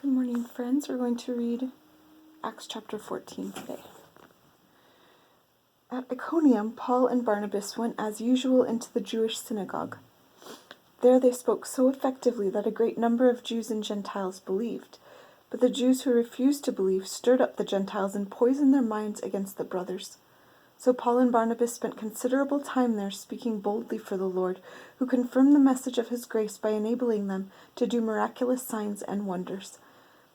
Good morning, friends. We're going to read Acts chapter 14 today. At Iconium, Paul and Barnabas went as usual into the Jewish synagogue. There they spoke so effectively that a great number of Jews and Gentiles believed. But the Jews who refused to believe stirred up the Gentiles and poisoned their minds against the brothers. So Paul and Barnabas spent considerable time there speaking boldly for the Lord, who confirmed the message of his grace by enabling them to do miraculous signs and wonders.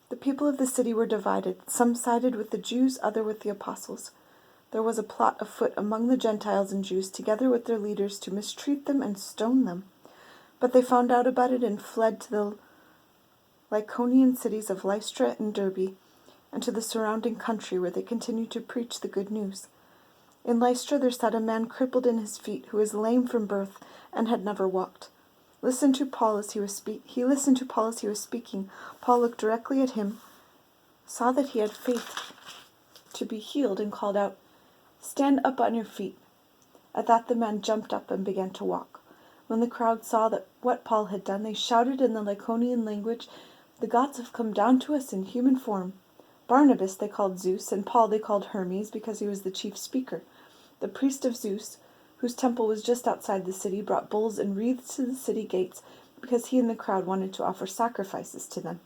The people of the city were divided. Some sided with the Jews, others with the apostles. There was a plot afoot among the Gentiles and Jews, together with their leaders, to mistreat them and stone them. But they found out about it and fled to the Lycaonian cities of Lystra and Derbe, and to the surrounding country, where they continued to preach the good news. In Lystra there sat a man crippled in his feet, who was lame from birth and had never walked. He listened to Paul as he was speaking. Paul looked directly at him, saw that he had faith to be healed, and called out, "Stand up on your feet." At that the man jumped up and began to walk. When the crowd saw what Paul had done, they shouted in the Lycaonian language, "The gods have come down to us in human form." Barnabas they called Zeus, and Paul they called Hermes, because he was the chief speaker. The priest of Zeus, whose temple was just outside the city, brought bulls and wreaths to the city gates, because he and the crowd wanted to offer sacrifices to them.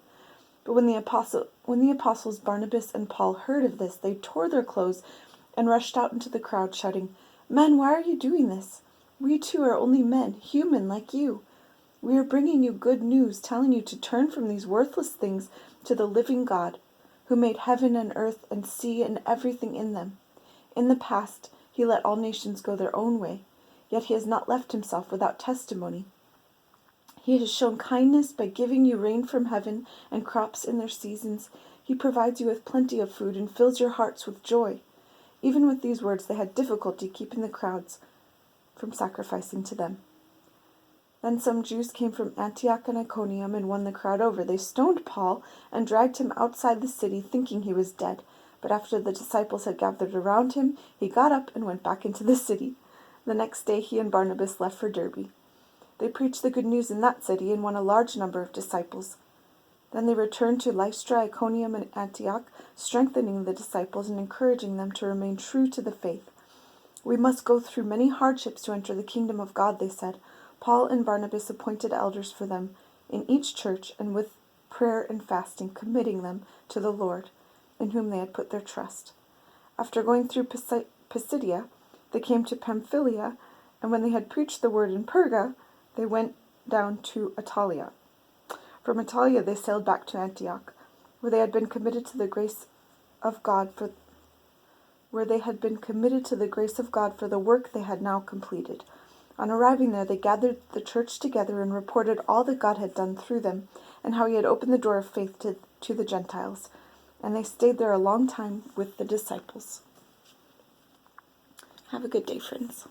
But when the apostles Barnabas and Paul heard of this, they tore their clothes and rushed out into the crowd, shouting, "Men, why are you doing this? We too are only men, human like you. We are bringing you good news, telling you to turn from these worthless things to the living God, who made heaven and earth and sea and everything in them. In the past, he let all nations go their own way, yet he has not left himself without testimony. He has shown kindness by giving you rain from heaven and crops in their seasons. He provides you with plenty of food and fills your hearts with joy." Even with these words, they had difficulty keeping the crowds from sacrificing to them. Then some Jews came from Antioch and Iconium and won the crowd over. They stoned Paul and dragged him outside the city, thinking he was dead. But after the disciples had gathered around him, he got up and went back into the city. The next day he and Barnabas left for Derbe. They preached the good news in that city and won a large number of disciples. Then they returned to Lystra, Iconium, and Antioch, strengthening the disciples and encouraging them to remain true to the faith. "We must go through many hardships to enter the kingdom of God," they said. Paul and Barnabas appointed elders for them in each church, and with prayer and fasting committing them to the Lord, in whom they had put their trust. After going through Pisidia, they came to Pamphylia, and when they had preached the word in Perga, they went down to Attalia. From Attalia they sailed back to Antioch, where they had been committed to the grace of God for the work they had now completed. On arriving there, they gathered the church together and reported all that God had done through them, and how he had opened the door of faith to the Gentiles. And they stayed there a long time with the disciples. Have a good day, friends.